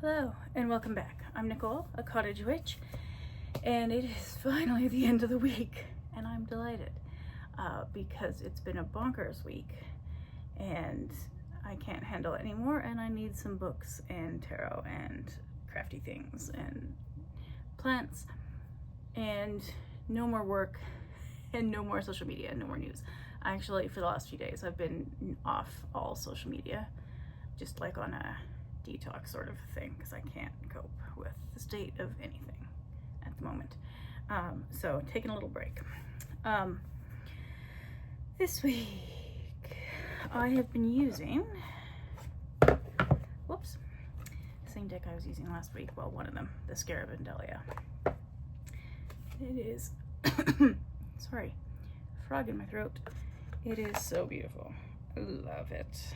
Hello and welcome back. I'm Nicole, a cottage witch, and it is finally the end of the week and I'm delighted because it's been a bonkers week and I can't handle it anymore and I need some books and tarot and crafty things and plants and no more work and no more social media and no more news. Actually, for the last few days I've been off all social media, just like on a detox sort of thing, because I can't cope with the state of anything at the moment. So taking a little break. This week I have been using, whoops, the same deck I was using last week. Well, one of them, the Scarab and Dahlia. It is, sorry, frog in my throat. It is so beautiful. I love it.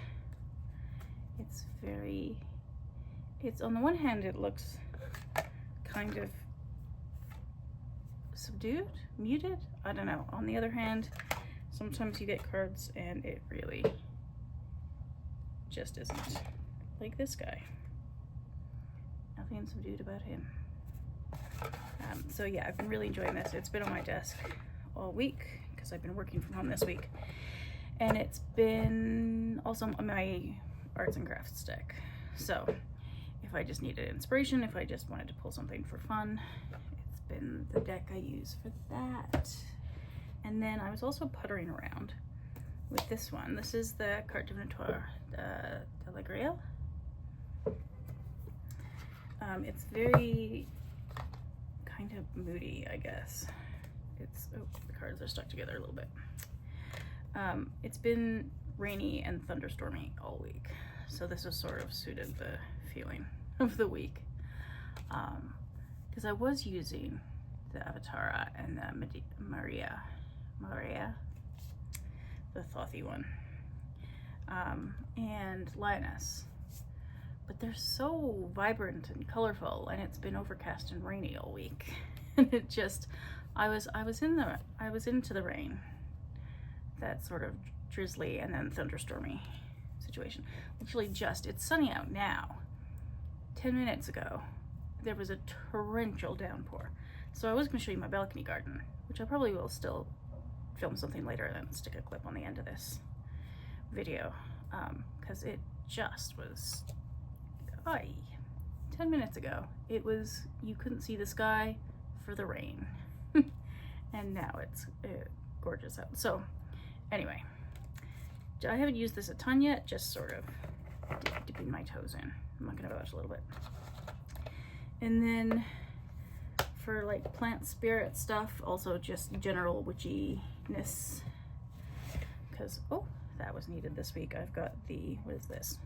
It's on the one hand, it looks kind of subdued, muted, I don't know. On the other hand, sometimes you get cards and it really just isn't. Like this guy. Nothing subdued about him. So yeah, I've been really enjoying this. It's been on my desk all week because I've been working from home this week. And it's been also on my arts and crafts deck. So if I just needed inspiration, if I just wanted to pull something for fun, it's been the deck I use for that. And then I was also puttering around with this one. This is the Carte Divinatoire de la Grail. It's very kind of moody, I guess. It's, oh, the cards are stuck together a little bit. It's been rainy and thunderstormy all week, so this has sort of suited the feeling of the week. Because I was using the Avatara and the Maria, the Thothy one, and Lioness, but they're so vibrant and colorful, and it's been overcast and rainy all week. And it just, I was into the rain, that sort of drizzly and then thunderstormy situation. Actually, it's sunny out now. 10 minutes ago, there was a torrential downpour. So I was going to show you my balcony garden, which I probably will still film something later and then stick a clip on the end of this video, because it just was, 10 minutes ago, it was, you couldn't see the sky for the rain. And now it's gorgeous out. So anyway, I haven't used this a ton yet, just sort of dipping my toes in. I'm not gonna vouch a little bit. And then for like plant spirit stuff, also just general witchiness, because, oh, that was needed this week. I've got the, what is this?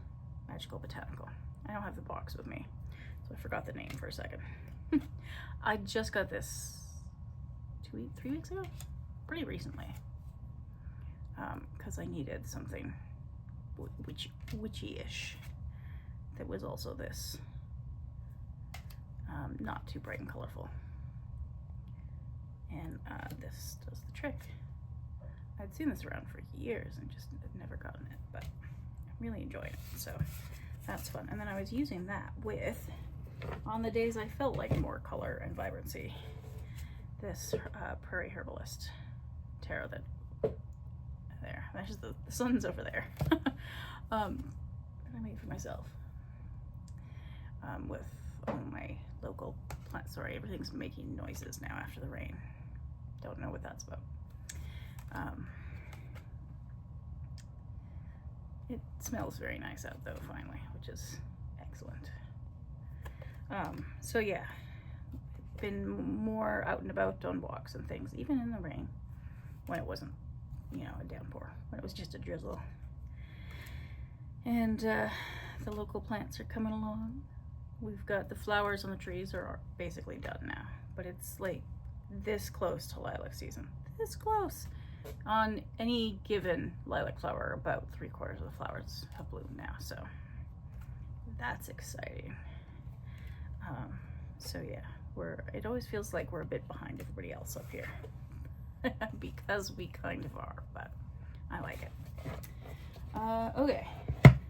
Magical Botanical. I don't have the box with me, so I forgot the name for a second. I just got this 3 weeks ago? Pretty recently. Because I needed something witchy-ish that was also this, not too bright and colorful. And this does the trick. I'd seen this around for years and just had never gotten it, but I'm really enjoying it, so that's fun. And then I was using that with, on the days I felt like more color and vibrancy, this Prairie Herbalist tarot that, there, that's just the sun's over there, that I made for myself, with all my local plants. Sorry, everything's making noises now after the rain. Don't know what that's about. It smells very nice out though, finally, which is excellent. So yeah, been more out and about on walks and things, even in the rain, when it wasn't, you know, a downpour, when it was just a drizzle. And the local plants are coming along. We've got the flowers on the trees are basically done now, but it's like this close to lilac season. This close. On any given lilac flower, about 3/4 of the flowers have bloomed now, so that's exciting. So yeah, it always feels like we're a bit behind everybody else up here. Because we kind of are, but I like it. Okay,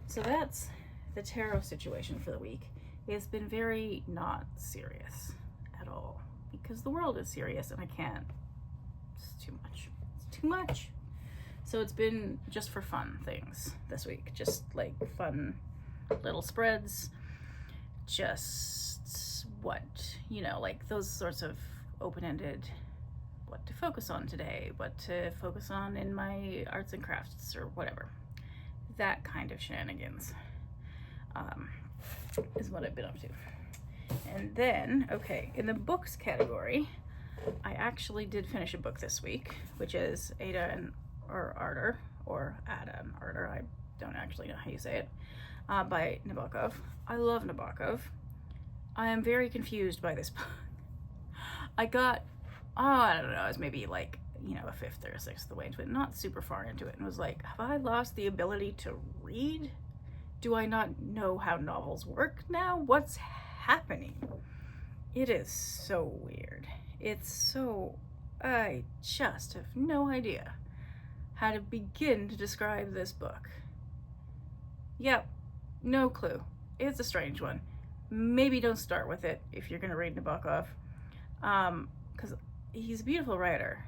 so that's the tarot situation for the week. it's been very not serious at all, because the world is serious and I can't. It's too much. It's too much. So it's been just for fun things this week, just like fun little spreads, just what, you know, like those sorts of open-ended, what to focus on today, what to focus on in my arts and crafts or whatever. That kind of shenanigans is what I've been up to. And then, okay, in the books category, I actually did finish a book this week, which is Ada and Ardor, I don't actually know how you say it, by Nabokov. I love Nabokov. I am very confused by this book. I got, I don't know, I was maybe like, you know, a fifth or a sixth of the way into it, not super far into it, and was like, have I lost the ability to read? Do I not know how novels work now? What's happening? It is so weird. It's so, I just have no idea how to begin to describe this book. Yep, no clue. It's a strange one. Maybe don't start with it if you're gonna read Nabokov, because he's a beautiful writer.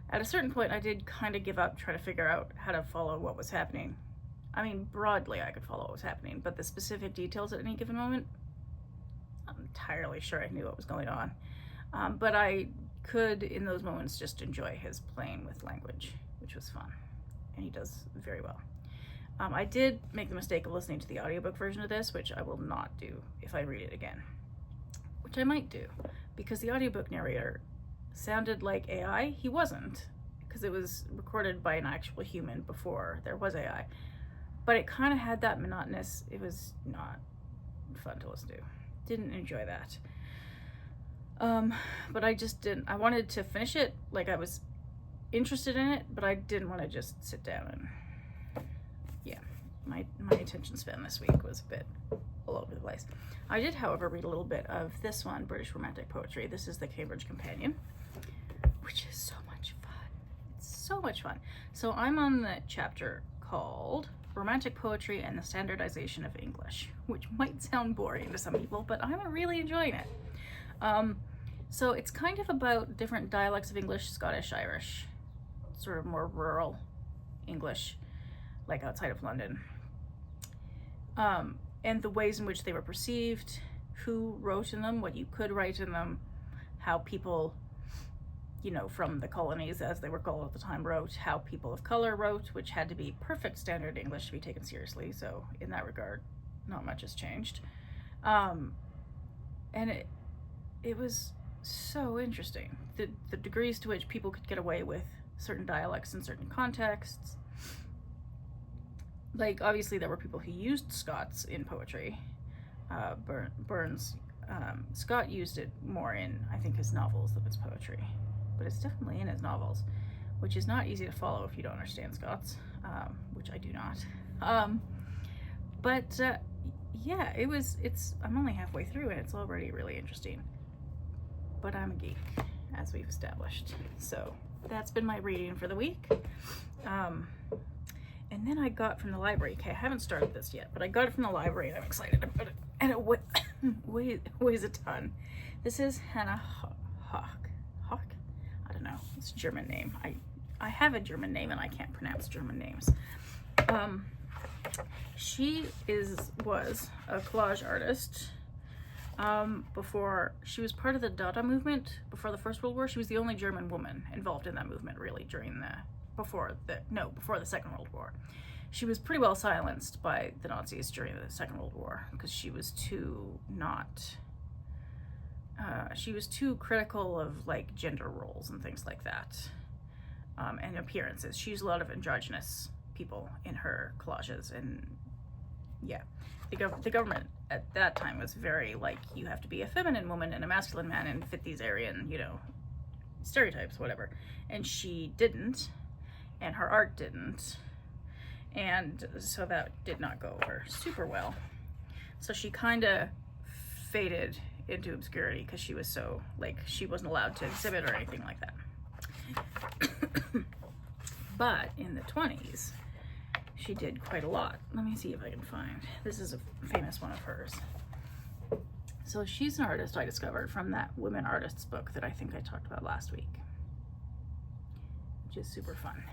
At a certain point, I did kind of give up trying to figure out how to follow what was happening. I mean, broadly, I could follow what was happening, but the specific details at any given moment, I'm not entirely sure I knew what was going on. But I could, in those moments, just enjoy his playing with language, which was fun, and he does very well. I did make the mistake of listening to the audiobook version of this, which I will not do if I read it again, which I might do, because the audiobook narrator sounded like AI. He wasn't, because it was recorded by an actual human before there was AI, but it kind of had that monotonous, it was not fun to listen to. Didn't enjoy that. But I just didn't, I wanted to finish it, like I was interested in it, but I didn't want to just sit down and, yeah, my attention span this week was a bit all over the place. I did, however, read a little bit of this one, British Romantic Poetry. This is the Cambridge Companion, which is so much fun. It's so much fun. So I'm on the chapter called Romantic Poetry and the Standardization of English, which might sound boring to some people, but I'm really enjoying it. So it's kind of about different dialects of English, Scottish, Irish, sort of more rural English, like outside of London, and the ways in which they were perceived, who wrote in them, what you could write in them, how people, you know, from the colonies, as they were called at the time, wrote, how people of color wrote, which had to be perfect standard English to be taken seriously. So in that regard, not much has changed. And it was so interesting, the degrees to which people could get away with certain dialects in certain contexts. Like, obviously there were people who used Scots in poetry. Burns, Scott used it more in, I think, his novels than his poetry, but it's definitely in his novels, which is not easy to follow if you don't understand Scots, which I do not. Yeah, I'm only halfway through and it's already really interesting. But I'm a geek, as we've established. So that's been my reading for the week. And then I got from the library, okay, I haven't started this yet, but I got it from the library and I'm excited about it. And it weighs a ton. This is Hannah Höch. I don't know, it's a German name. I have a German name and I can't pronounce German names. She was a collage artist. Before she was part of the Dada movement before the First World War. She was the only German woman involved in that movement, really, before the Second World War. She was pretty well silenced by the Nazis during the Second World War because she was too critical of like gender roles and things like that, and appearances. She used a lot of androgynous people in her collages, and yeah, the government at that time was very like, you have to be a feminine woman and a masculine man and fit these Aryan, you know, stereotypes, whatever. And she didn't, and her art didn't, and so that did not go over super well. So she kind of faded into obscurity because she was so, like, she wasn't allowed to exhibit or anything like that. But in the 20s, she did quite a lot. Let me see if I can find, this is a famous one of hers. So she's an artist I discovered from that Women Artists book that I think I talked about last week, which is super fun.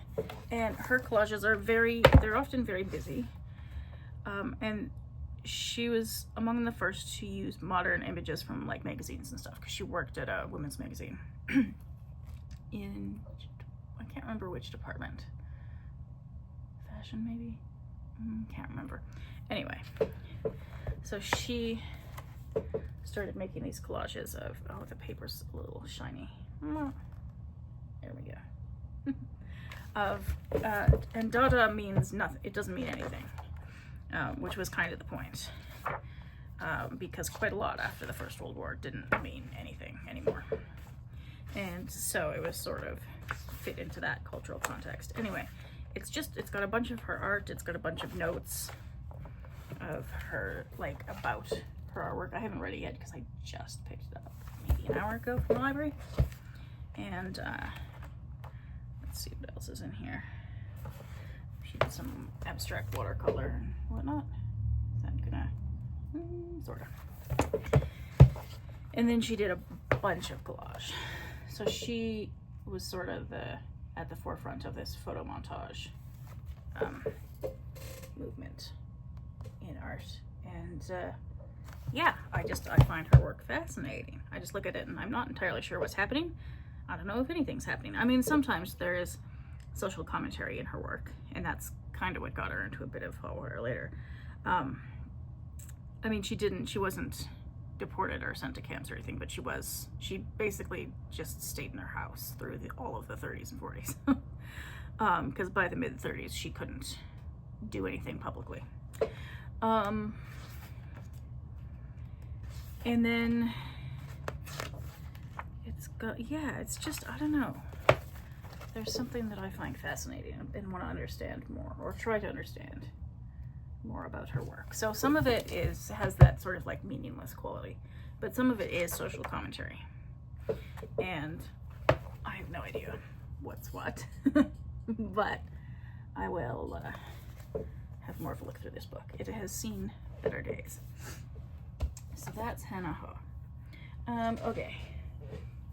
And her collages are they're often very busy. And she was among the first to use modern images from like magazines and stuff, because she worked at a women's magazine in, I can't remember which department. Fashion, maybe? Can't remember. Anyway, so she started making these collages of, oh, the paper's a little shiny. There we go. And Dada means nothing. It doesn't mean anything, which was kind of the point, because quite a lot after the First World War didn't mean anything anymore. And so it was sort of fit into that cultural context. Anyway, it's got a bunch of her art. It's got a bunch of notes of her, like, about her artwork. I haven't read it yet because I just picked it up maybe an hour ago from the library. And let's see what else is in here. She did some abstract watercolor and whatnot. Is that gonna, sort of. And then she did a bunch of collage. So she was sort of at the forefront of this photo montage movement in art. And yeah, I find her work fascinating. I just look at it and I'm not entirely sure what's happening. I don't know if anything's happening. I mean, sometimes there is social commentary in her work, and that's kind of what got her into a bit of hot water later. I mean, she wasn't deported or sent to camps or anything, but she basically just stayed in her house through all of the 30s and 40s. Because by the mid 30s, she couldn't do anything publicly. And then it's just, I don't know. There's something that I find fascinating and want to understand more, or try to understand more about her work. So some of it has that sort of like meaningless quality, but some of it is social commentary. And I have no idea what's what, but I will have more of a look through this book. It has seen better days. So that's Hannah Ho. Okay,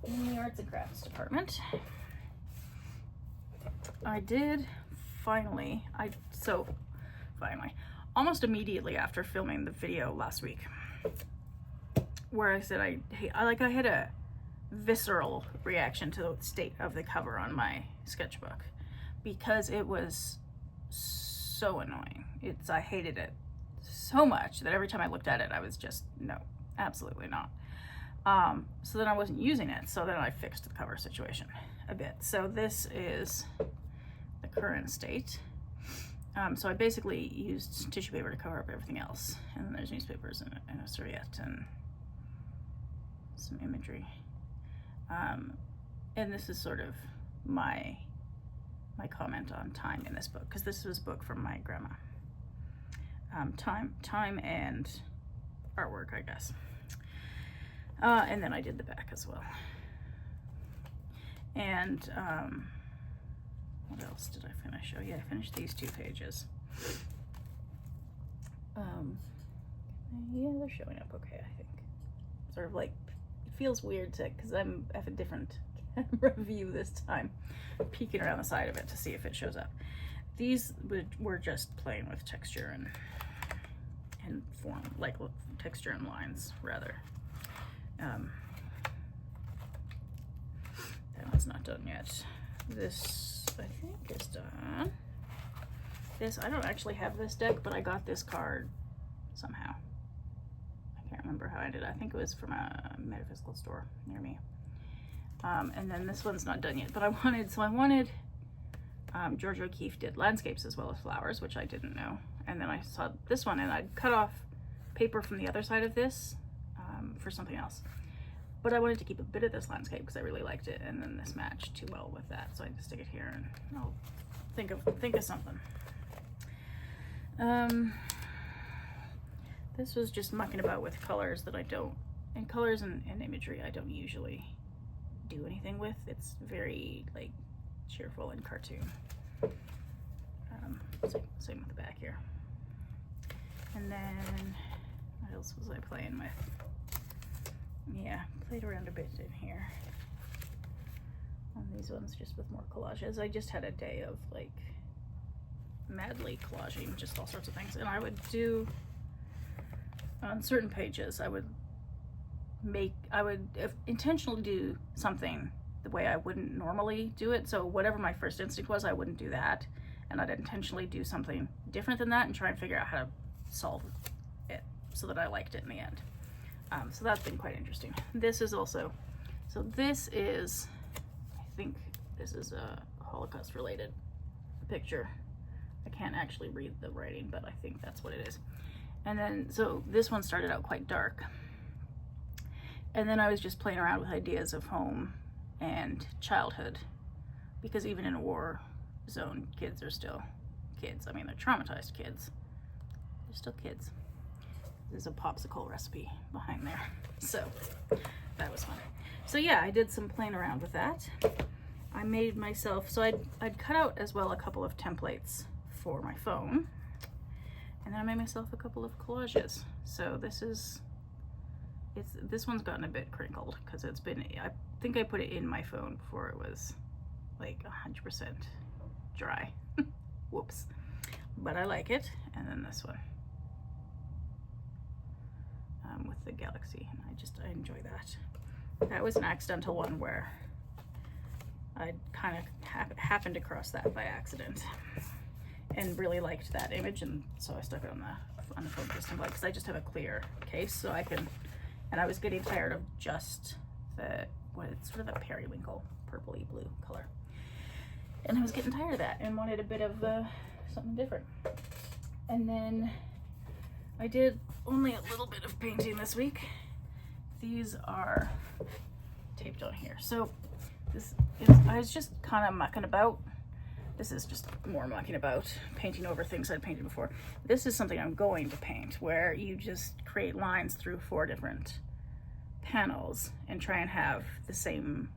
in the arts and crafts department, I did finally, almost immediately after filming the video last week, where I said I had a visceral reaction to the state of the cover on my sketchbook, because it was so annoying. I hated it so much that every time I looked at it, I was just, no, absolutely not. So then I wasn't using it, so then I fixed the cover situation a bit. So this is the current state. So I basically used tissue paper to cover up everything else, and then there's newspapers and a serviette and some imagery. And this is sort of my comment on time in this book, because this was a book from my grandma. Time and artwork, I guess. And then I did the back as well. And what else did I finish? Oh yeah, I finished these 2 pages. Yeah, they're showing up okay, I think. Sort of like, it feels weird because I have a different camera view this time, peeking around the side of it to see if it shows up. These were just playing with texture and form, like texture and lines, rather. That one's not done yet. This, I think, is done. This, I don't actually have this deck, but I got this card somehow. I can't remember how I did it. I think it was from a metaphysical store near me. And then this one's not done yet, but I wanted, George O'Keeffe did landscapes as well as flowers, which I didn't know. And then I saw this one, and I'd cut off paper from the other side of this for something else. But I wanted to keep a bit of this landscape because I really liked it, and then this matched too well with that, so I just stick it here and I'll think of something. This was just mucking about with colors that I don't, and colors and imagery I don't usually do anything with. It's very like cheerful and cartoon. Same with the back here. And then what else was I playing with? yeah, played around a bit in here on these ones, just with more collages. I just had a day of like madly collaging just all sorts of things, and I would do on certain pages, I would intentionally do something the way I wouldn't normally do it. So whatever my first instinct was, I wouldn't do that, and I'd intentionally do something different than that and try and figure out how to solve it so that I liked it in the end. So that's been quite interesting. This is also, so this is, I think this is a Holocaust related picture. I can't actually read the writing, but I think that's what it is. And then, so this one started out quite dark. And then I was just playing around with ideas of home and childhood, because even in a war zone, kids are still kids. I mean, they're traumatized kids. They're still kids. There's a popsicle recipe behind there. So that was fun. So yeah, I did some playing around with that. I made myself, so I'd cut out as well a couple of templates for my phone. And then I made myself a couple of collages. So this one's gotten a bit crinkled because it's been, I think I put it in my phone before it was like 100% dry. Whoops. But I like it. And then this one with the galaxy. And I enjoy that. That was an accidental one where I kind of happened across that by accident and really liked that image, and so I stuck it on the phone system because I just have a clear case, so I can. And I was getting tired of just it's sort of a periwinkle purpley blue color, and I was getting tired of that and wanted a bit of something different. And then I did only a little bit of painting this week. These are taped on here. So I was just kind of mucking about. This is just more mucking about, painting over things I'd painted before. This is something I'm going to paint, where you just create lines through 4 different panels and try and have the same,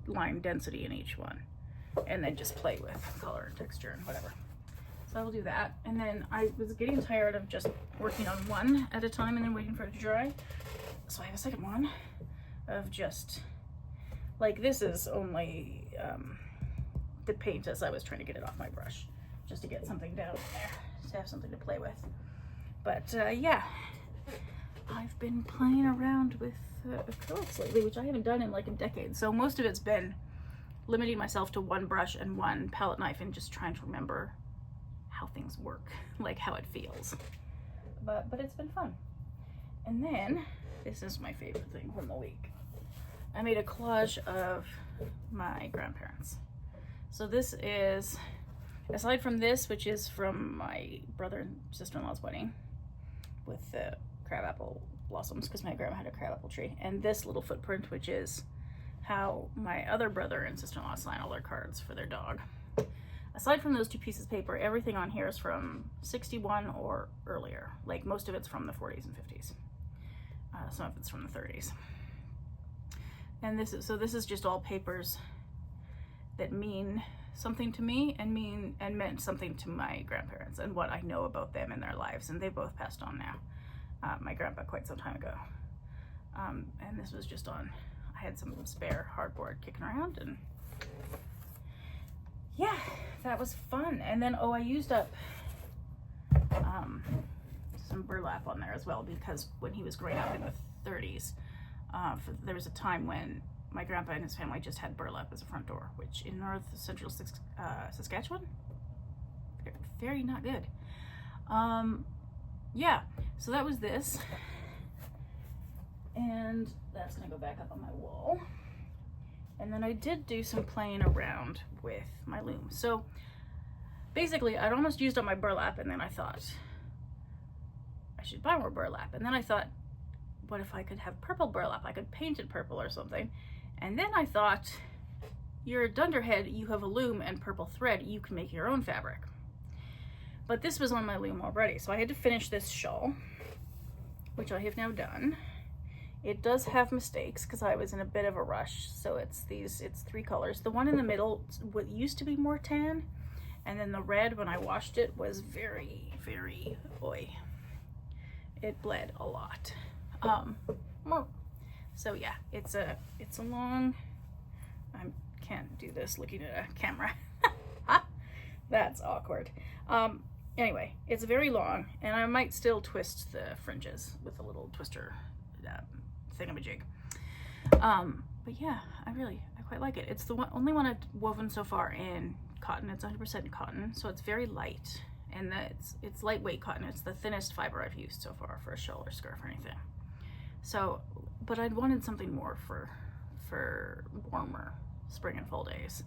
line density in each one, and then just play with color and texture and whatever. So I'll do that. And then I was getting tired of just working on one at a time and then waiting for it to dry. So I have a second one of just, like, this is only the paint as I was trying to get it off my brush, just to get something down there, to have something to play with. But yeah, I've been playing around with acrylics lately, which I haven't done in like a decade. So most of it's been limiting myself to one brush and one palette knife and just trying to remember how things work, like how it feels. But it's been fun. And then, this is my favorite thing from the week. I made a collage of my grandparents. So this is, aside from this, which is from my brother and sister-in-law's wedding with the crabapple blossoms, because my grandma had a crabapple tree, and this little footprint, which is how my other brother and sister-in-law sign all their cards for their dog. Aside from those 2 pieces of paper, everything on here is from 61 or earlier. Like, most of it's from the 40s and 50s. Some of it's from the 30s. And this is just all papers that mean something to me and meant something to my grandparents and what I know about them in their lives. And they both passed on now. My grandpa quite some time ago. And this was just on, I had some spare hardboard kicking around, and yeah, that was fun. And then, I used up some burlap on there as well, because when he was growing up in the 30s, there was a time when my grandpa and his family just had burlap as a front door, which in north central Saskatchewan, very not good. Yeah, so that was this, and that's gonna go back up on my wall. And then I did do some playing around with my loom. So basically, I'd almost used up my burlap, and then I thought I should buy more burlap. And then I thought, what if I could have purple burlap? I could paint it purple or something. And then I thought, you're a dunderhead, you have a loom and purple thread, you can make your own fabric. But this was on my loom already, so I had to finish this shawl, which I have now done. It does have mistakes because I was in a bit of a rush. So it's 3 colors. The one in the middle, what used to be more tan, and then the red, when I washed it, was very, very oy. It bled a lot. So yeah, it's a long, I can't do this looking at a camera. That's awkward. Anyway, it's very long, and I might still twist the fringes with a little twister thingamajig. But yeah, I quite like it. It's the only one I've woven so far in cotton. It's 100% cotton, so it's very light, and it's lightweight cotton. It's the thinnest fiber I've used so far for a shawl or scarf or anything. So, but I'd wanted something more for warmer spring and fall days,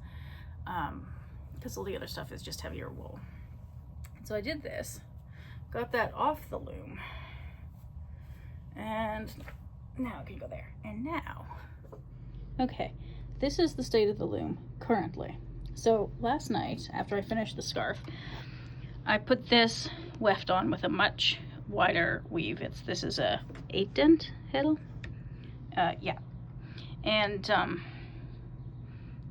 because all the other stuff is just heavier wool. So I did this, got that off the loom, and now I can go there. And now, okay, this is the state of the loom currently. So last night, after I finished the scarf, I put this weft on with a much wider weave. This is a 8-dent heddle. Yeah. And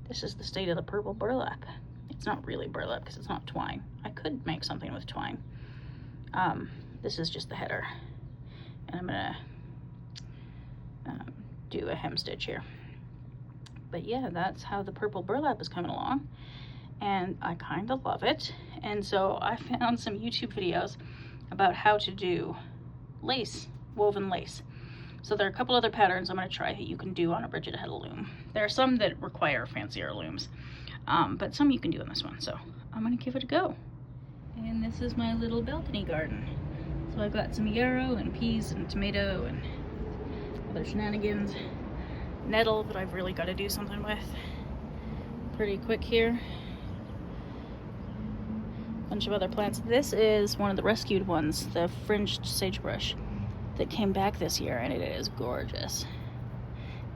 this is the state of the purple burlap. It's not really burlap because it's not twine. I could make something with twine. This is just the header. And I'm gonna do a hem stitch here. But yeah, that's how the purple burlap is coming along. And I kind of love it. And so I found some YouTube videos about how to do lace, woven lace. So there are a couple other patterns I'm going to try that you can do on a Bridget Heddle loom. There are some that require fancier looms, but some you can do on this one. So I'm going to give it a go. And this is my little balcony garden. So I've got some yarrow and peas and tomato and other shenanigans. Nettle that I've really got to do something with pretty quick here. Bunch of other plants. This is one of the rescued ones, the fringed sagebrush that came back this year, and it is gorgeous.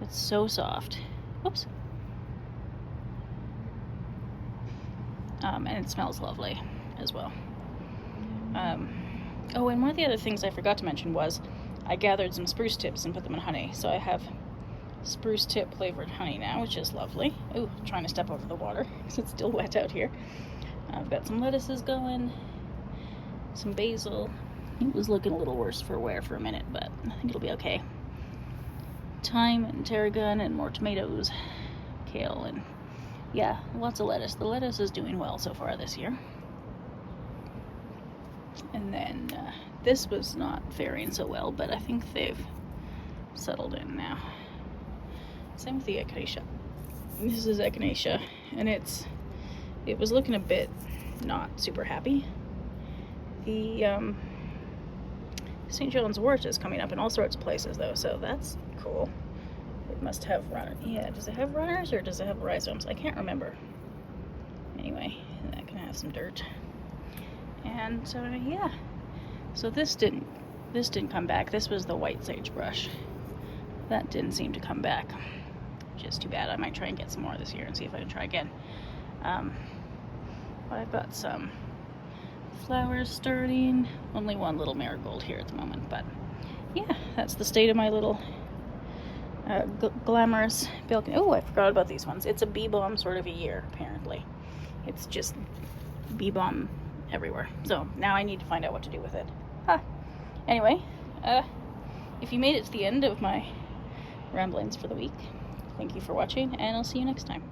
It's so soft. Whoops. And it smells lovely as well. Oh, and one of the other things I forgot to mention was I gathered some spruce tips and put them in honey. So I have spruce tip flavored honey now, which is lovely. Ooh, I'm trying to step over the water because it's still wet out here. I've got some lettuces going, some basil. It was looking a little worse for wear for a minute, but I think it'll be okay. Thyme and tarragon and more tomatoes, kale, and yeah, lots of lettuce. The lettuce is doing well so far this year. And then this was not faring so well, but I think they've settled in now. Same with the echinacea. This is echinacea, and it was looking a bit not super happy. The St. John's wort is coming up in all sorts of places though, so that's cool. It must have runners. Yeah, does it have runners or does it have rhizomes? I can't remember. Anyway, that can have some dirt. And yeah, so this didn't come back. This was the white sagebrush. That didn't seem to come back, which is too bad. I might try and get some more this year and see if I can try again. But I've got some flowers starting. Only one little marigold here at the moment, but yeah, that's the state of my little glamorous balcony. Oh, I forgot about these ones. It's a bee balm sort of a year, apparently. It's just bee balm everywhere. So now I need to find out what to do with it. Anyway, if you made it to the end of my ramblings for the week, thank you for watching, and I'll see you next time.